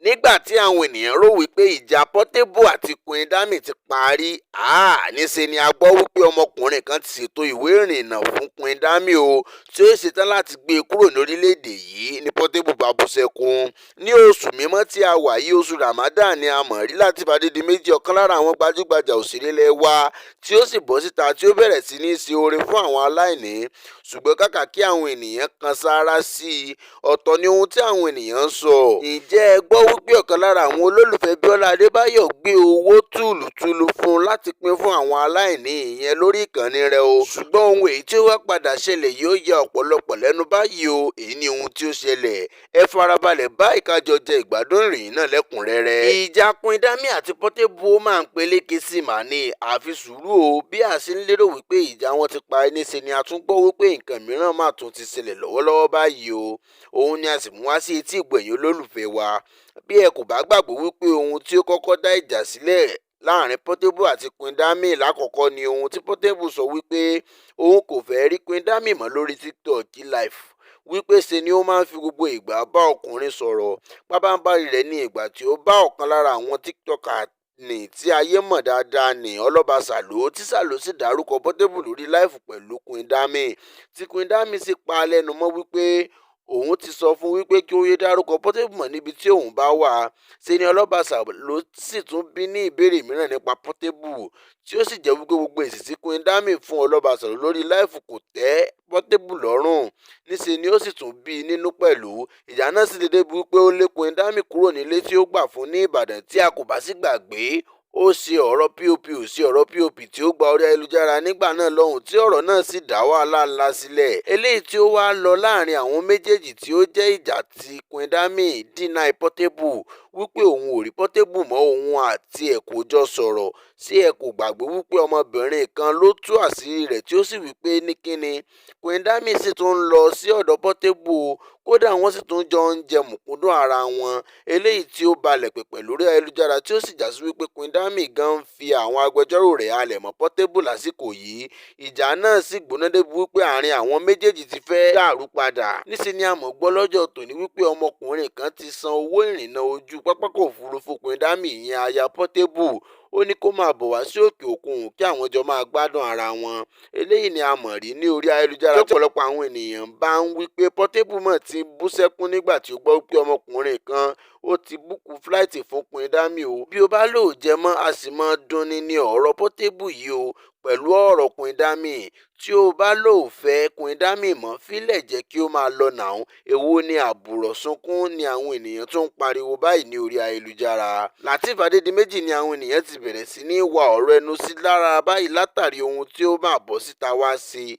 nígbà tí àwọn ènìyàn rò wípé ìjà Portable àti Queen Dami ti parí, níṣe ni a gbọ́ wípé ọmọkùnrin kan ti ṣètò ìwé ìrìnnà fún Queen Dami o, tí ó ṣetán láti gbé e kúrò lórílẹ̀‐èdè yìí ní Portable bá bú sẹ́kún. Ní oṣù mímọ́ tí a wà yìí, oṣù Ramadan, ni a mọ̀ rí Lateef Adédìméjì, ọ̀kan lára àwọn gbajúgbajà òṣèré ilẹ̀ wa, tí ó sì bọ́ síta tí ó bẹ̀rẹ̀ sí ní ṣe oore fún àwọn aláìní. Ṣùgbọ́n kàkà kí àwọn ènìyàn kan sáárá sí i, ọ̀tọ̀ ni ohun tí àwọn ènìyàn ń sọ. Ǹjẹ́ ẹ gbọ́ wípé ọ̀kan lára àwọn olólùfẹ́ Bíọ́lá Adébáyọ̀ gbé owó tùlùtùlù fún un láti pín fún àwọn aláìní, ìyẹn lórí ìkànnì rẹ̀ o. Ṣùgbọ́n ohun èyí tí ó wá padà ṣẹlẹ̀ yóò ya ọ̀pọ̀lọpọ̀ lẹ́nu báyìí o. Èyí ni ohun tí ó ṣẹlẹ̀. Ẹ farabalẹ̀ báyìí ká jọ jẹ ìgbádùn ìròyìn náà lẹ́kùnrẹ́rẹ́. Ìjà Queen Dami àti Portable máa ń peléke sí màá ní àfi sùúrù o. Bí a ṣe ń lérò wípé ìjà wọn ti parí, níṣe ni a tún gbọ́ wípé nǹkan mìíràn máa tún ti ṣẹlẹ̀ lọ́wọ́lọ́wọ́ báyìí o. Òun ni a sì mú wá sí etí ìgbọ̀nyìn olólùfẹ́ wa. Bí ẹ kò bá gbàgbọ́ wípé ohun tí ó kọ́kọ́ dá ìjà sílẹ̀ láàrin Portable àti Queen Dami lákọ̀ọ́kọ́ ni ohun tí Portable sọ wípé òun kò fẹ́ rí Queen Dami mọ́ lórí TikTok live, wípé ṣe ni ó máa ń fi gbogbo ìgbà bá ọkùnrin sọ̀rọ̀. Pábánbárì rẹ̀ ní ìgbà tí ó bá ọ̀kan lára àwọn TikToker ní tí ayé mọ̀ dáadáa ní Ọlọ́ba Sàló, tí Sàló sì dárúkọ Portable lórí live pẹ̀lú Queen Dami, tí Queen Dami sì pa lẹ́nu mọ́ wípé òun ti sọ fún wípé kí ó yé dárúkọ Portable mọ́ níbi tí òun bá wà. Ṣe ni Ọlọ́ba Sàló sì tún bí ní ìbéèrè mìíràn nípa Portable, tí ó sì jẹ́ wípé gbogbo èsì tí Queen Dami fún Ọlọ́ba Sàló lórí live kò tẹ́ Portable lọ́rùn. Níṣe ni ó sì tún bí nínú pẹ̀lú. Ìjà náà sì dédé bí wípé ó lé Queen Dami kúrò nílé tí ó gbà fún ní Ìbàdàn, tí a kò bá sì gbàgbé ó ṣe ọ̀rọ̀ POP tí ó gba orí ayélujára nígbà náà lọ́hùn, tí ọ̀rọ̀ náà sì dá wàhálà ńlá sílẹ̀. Eléyìí tí ó wá lọ láàrin àwọn méjèèjì, tí ó jẹ́ ìjà tí Queen Dami deny Portable wípé òun ò rí Portable mọ́, òun àti ẹ̀ kò jọ sọ̀rọ̀. Ṣé ẹ kò gbàgbé wípé ọmọbìnrin kan ló tú àṣírí rẹ̀, tí ó sì wípé ní kíni Queen Dami sì tún ń lọ sí ọ̀dọ̀ Portable, kódà wọ́n sì tún jọ ń jẹ mùkúndùn ara wọn. Eléyìí tí ó balẹ̀ pẹ̀pẹ̀ lórí ayélujára, tí ó sì já sí wípé Queen Dami gan ń fi àwọn agbẹjọ́rò rẹ̀ halẹ̀ mọ́ Portable lásìkò yìí. Ìjà náà sì gbóná débi wípé àárín àwọn méjèèjì ti fẹ́ dàrú padà. Níṣe ni a mọ̀ gbọ́ lọ́jọ́ tòní wípé ọmọkùnrin kan ti san owó ìrìnnà ojú pápákọ̀ òfurufú Queen Dami, ìyẹn aya Portable. Ó ní kó máa bọ̀ wá sí òkè òkun kí àwọn jọ máa gbádùn ara wọn. Eléyìí ni a mọ̀ rí ní orí ayélujára, tí ọ̀pọ̀lọpọ̀ àwọn ènìyàn bá ń wí pé Portable mọ̀ ti bú sẹ́kún nígbà tí ó gbọ́ wípé ọmọkùnrin kan ó ti búùkù fúláìtì fún Queen Dami o. Bí ó bá lò jẹ mọ́, a sì máa dunni ní ọ̀rọ̀ Portable yìí o pẹ̀lú ọ̀rọ̀ Queen Dami. Tí ó bá lò fẹ́ Queen Dami mọ́, fílẹ̀ jẹ́ kí ó máa lọ nàún. Èwo ni àbùrọ̀ sunkún ni àwọn ènìyàn tún ń pariwo báyìí ní orí ayélujára. Lateef Adédìméjì ni àwọn ènìyàn ti bẹ̀rẹ̀ sí ní wa ọ̀rọ̀ ẹnu sí lára báyìí látàrí ohun tí ó máa bọ́ síta wá sí i.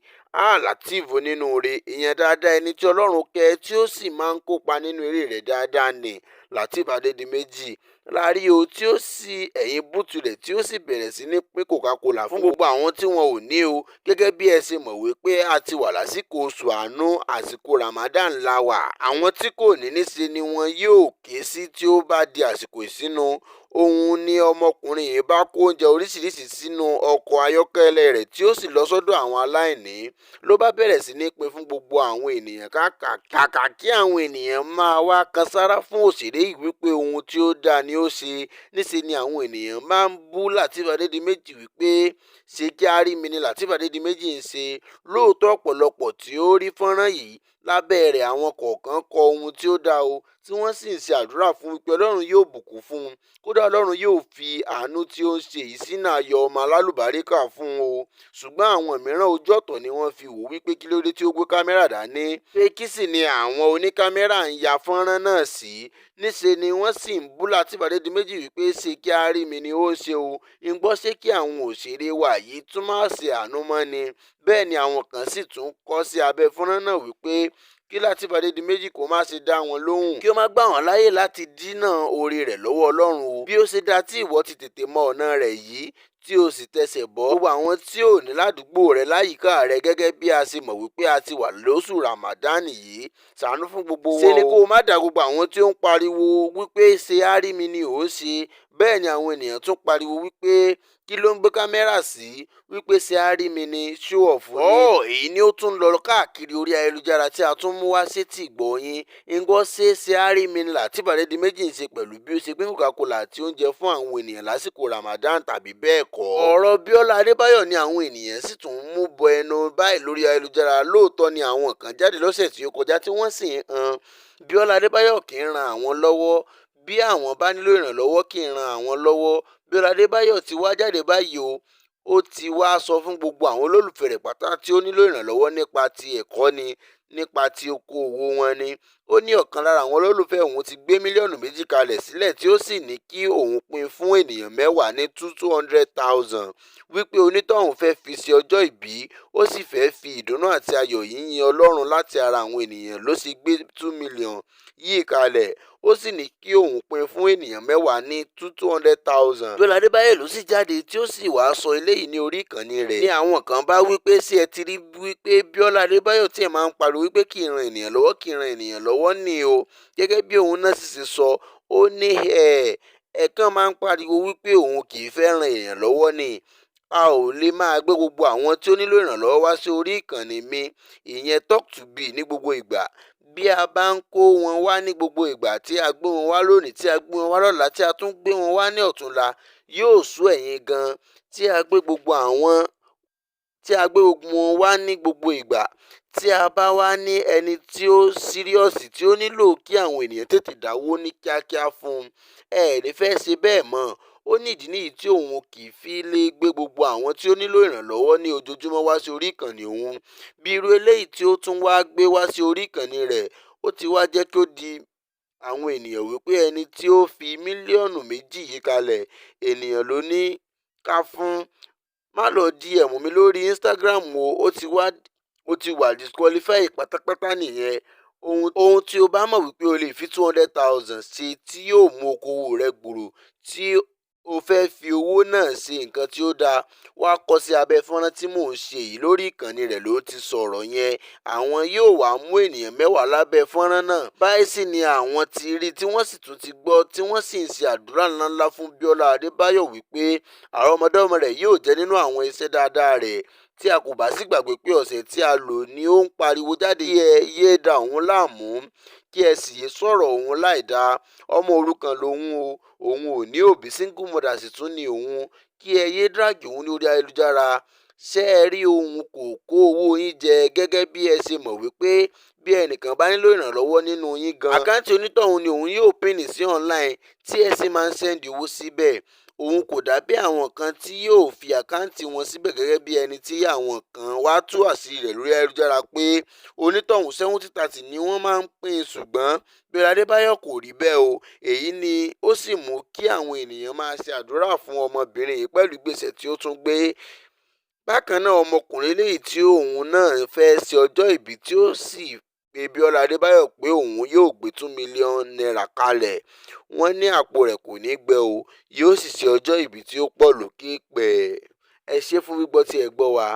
Lateef onínúure, ìyẹn dáadáa, ẹni tí Ọlọ́run kẹ́, tí ó sì máa ń kópa nínú eré rẹ̀ dáadáa ni Lateef Adédìméjì. Láàrí o tí ó sì ẹ̀yìn búùtù rẹ̀, tí ó sì bẹ̀rẹ̀ sí ní pín Coca-Cola fún gbogbo àwọn tí wọn ò ní o. Gẹ́gẹ́ bí ẹ ṣe mọ̀ wípé a ti wà lásìkò oṣù àánú, àsìkò Ramadan la wà. Àwọn tí kò ní, níṣe ni wọn yóò ké sí tí ó bá di àsìkò ìsínu. Òun ni ọmọkùnrin yìí bá kó oúnjẹ oríṣiríṣi sínú ọkọ̀ ayọ́kẹ́lẹ́ rẹ̀, tí ó sì lọ sọ́dọ̀ àwọn aláìní. Ló bá bẹ̀rẹ̀ sí ní pín fún gbogbo àwọn ènìyàn. Kàkà kí àwọn ènìyàn máa wá kan sáárá fún òṣèré yìí wípé ohun tí ó dáa ni ó ṣe. Níṣe ni àwọn ènìyàn máa ń bú Lateef Adédìméjì wípé ṣé kí á rí mi ni Lateef Adédìméjì ń ṣe. Lóòótọ́ ọ̀pọ̀lọpọ̀ tí ó rí fọ́nrán yìí, lábẹ́ rẹ̀ àwọn kọ̀ọ̀kan kọ ohun tí ó dáa o, tí wọ́n sì ń ṣe àdúrà fún wípé Ọlọ́run yóò bùkún fún un. Kódà Ọlọ́run yóò fi àánú tí ó ń ṣe yìí sínú ayọ̀ ọmọ alálùbáríkà fún o. Ṣùgbọ́n àwọn mìíràn ojú ọ̀tọ̀ ni wọ́n fi wò wípé kí ló dé tí ó gbé kámẹ́rà dání. Pé kí sì ni àwọn oníkámẹ́rà ń ya fọ́nrán náà sí. Níṣe ni wọ́n sì ń bú Lateef Adédìméjì wípé ṣé kí á rí mi ni ó ń ṣe o. ń gbọ́ ṣé kí àwọn òṣèré wa yìí tún máa ṣe àánú mọ́ ni. Bẹ́ẹ̀ ni àwọn kan sì tún kọ sí abẹ́ fọ́nrán náà wípé kí Lateef Adédìméjì kó má ṣe dá wọn lóhùn, kí ó má gbà wọ́n láyè láti dínà oore rẹ̀ lọ́wọ́ Ọlọ́run o. Bí ó ṣe dá tí ìwọ ti tètè mọ ọ̀nà rẹ̀ yìí, tí o sì tẹsẹ̀ bọ́. Gbogbo àwọn tí ò ní ládùúgbò rẹ̀ láyìíká rẹ̀, gẹ́gẹ́ bí a ṣe mọ̀ wípé a ti wà lóṣù Ramadan yìí, ṣàánú fún gbogbo wọn o. Ṣe ni kó o má dá gbogbo àwọn tí ó ń pariwo wípé ṣé á rí mi ni ò ń ṣe, Bẹ́ẹ̀ ni àwọn ènìyàn tún pariwo wípé kí ló ń gbé kámẹ́rà sí, wípé ṣé á rí mi ni, show off ni. Èyí ni ó tún lọ káàkiri orí ayélujára tí a tún mú wá sétí ìgbọ́ yín. Ńgbọ́ ṣé á rí mi ni Lateef Adédìméjì ń ṣe pẹ̀lú bí ó ṣe gbé Coca-Cola àti oúnjẹ fún àwọn ènìyàn lásìkò Ramadan tàbí bẹ́ẹ̀ kọ́. Ọ̀rọ̀ Bíọ́lá Adébáyọ̀ ni àwọn ènìyàn sì tún mú bọ ẹnu báyìí lórí ayélujára. Lóòótọ́ ni àwọn kan jáde lọ́sẹ̀ tí ó kọjá tí wọ́n sì ń han Bíọ́lá Adébáyọ̀ kì í ran àwọn lọ́wọ́. Bí àwọn bá nílò ìrànlọ́wọ́ kì í ran àwọn lọ́wọ́. Bíọ́lá Adébáyọ̀ ti wá jáde báyìí o. Ó ti wá sọ fún gbogbo àwọn olólùfẹ́ rẹ̀ pátá tí ó nílò ìrànlọ́wọ́ nípa ti ẹ̀kọ́ ni, nípa ti okòwò wọn ni. Ó ní ọ̀kan lára àwọn olólùfẹ́ òun ti gbé mílíọ̀nù 2 kalẹ̀ sílẹ̀ tí ó sì ní kí òun pín fún ènìyàn 10 ní 200,000 wípé onítọ̀hún fẹ́ fi ṣe ọjọ́ ìbí, ó sì fẹ́ fi ìdùnnú àti ayọ̀ yìnyín Ọlọ́run láti ara àwọn ènìyàn ló sì gbé 2 million yìí kalẹ̀. Ó sì ní kí òun pín fún ènìyàn 10 ní 200,000. Bíọ́lá Adébáyọ̀ ló sì jáde tí ó sì wá sọ eléyìí ní orí ìkànnì rẹ̀. Ní àwọn kan bá wípé ṣé ẹ ti rí wípé Bíọ́lá Adébáyọ̀ tí ẹ máa ń pariwo wípé kì í ran ènìyàn lọ́wọ́, kì í ran ènìyàn lọ́wọ́ ni o. Gẹ́gẹ́ bí òun náà sì ṣe sọ, ó ní ẹ̀ẹ̀kan máa ń pariwo wípé òun kì í fẹ́ ran ènìyàn lọ́wọ́ ni. A ò lè máa gbé gbogbo àwọn tí ó nílò ìrànlọ́wọ́ wá sí orí ìkànnì mi, ìyẹn Talk to Be ní gbogbo ìgbà. Bí a bá ń kó wọn wá ní gbogbo ìgbà tí a gbé wọn wá lónìí, tí a gbé wọn wá lọ́la, tí a tún gbé wọn wá ní ọ̀túnla, yóò sú ẹ̀yin gan. Tí a gbé gbogbo wọn wá ní gbogbo ìgbà, tí a bá wá ní ẹni tí ó síríọ̀sì tí ó nílò kí àwọn ènìyàn tètè dáwó ní kíákíá fún, ẹ lè fẹ́ ṣe bẹ́ẹ̀ mọ́. Ó ní ìdí nìyí tí òun kì í fi lè gbé gbogbo àwọn tí ó nílò ìrànlọ́wọ́ ní ojoojúmọ́ wá sí orí ìkànnì òun. Bí irú eléyìí tí ó tún wá gbé wá sí orí ìkànnì rẹ̀, ó ti wá jẹ́ kí ó di àwọn ènìyàn wípé ẹni tí ó fi mílíọ̀nù 2 yìí kalẹ̀, ènìyàn ló ní ká fún. Má lọ DM mi lórí Instagram o. Ó ti wà disqualify pátápátá nìyẹn. Ohun tí o bá mọ̀ wípé o lè fi 200,000 ṣe tí yóò mú okòwò rẹ gbòòrò, tí o fẹ́ fi owó náà ṣe nǹkan tí ó dáa, wá kọ sí abẹ́ fọ́nrán tí mò ń ṣe yìí lórí ìkànnì rẹ̀ ló ti sọ̀rọ̀ yẹn. Àwọn yóò wá mú ènìyàn 10 lábẹ́ fọ́nrán náà. Báyìí sì ni àwọn ti rí tí wọ́n sì tún ti gbọ́, tí wọ́n sì ń ṣe àdúrà ńláńlá fún Bíọ́lá Adébáyọ̀ wípé àrọ́mọdọ́mọ rẹ̀ yóò jẹ́ nínú àwọn iṣẹ́ dáadáa rẹ̀. Tí a kò bá sì gbàgbé pé ọ̀sẹ̀ tí a lò ní ó ń pariwo jáde kí ẹ yé da òun láàmú, kí ẹ sì yé sọ̀rọ̀ òun láìda. Ọmọ òrukàn lòun o, òun ò ní òbí, single mother sì tún ni òun. Kí ẹ yé drag òun ní orí ayélujára. Ṣé ẹ rí òun kò kó owó yín jẹ gẹ́gẹ́ bí ẹ ṣe mọ̀ wípé bí ẹnìkan bá nílò ìrànlọ́wọ́ nínú yín gan, àkáǹtì onítọ̀hún ni òun yóò pín sí online tí ẹ sì máa ń send owó síbẹ̀. Òun kò dàbí àwọn kan tí yóò fi àkáǹtì wọn síbẹ̀ gẹ́gẹ́ bí ẹni tí àwọn kan wá tú àṣírí rẹ̀ lórí ayélujára pé onítọ̀hún 70-30 ni wọ́n máa ń pín, ṣùgbọ́n Bíọ́lá Adébáyọ̀ kò rí bẹ́ẹ̀ o. Èyí ni ó sì mú kí àwọn ènìyàn máa ṣe àdúrà fún ọmọbìnrin yìí pẹ̀lú ìgbésẹ̀ tí ó tún gbé. Bákan náà, ọmọkùnrin eléyìí tí òun náà fẹ́ ṣe ọjọ́ ìbí tí ó sì pe Bíọ́lá Adébáyọ̀ pé òun yóò gbé 2 million naira kalẹ̀. Wọ́n ní àpò rẹ̀ kò ní gbẹ o, yóò sì ṣe ọjọ́ ìbí tí ó pọ̀ lókè pẹ̀. Ẹ ṣé fún gbígbọ́ tí ẹ gbọ́ wa.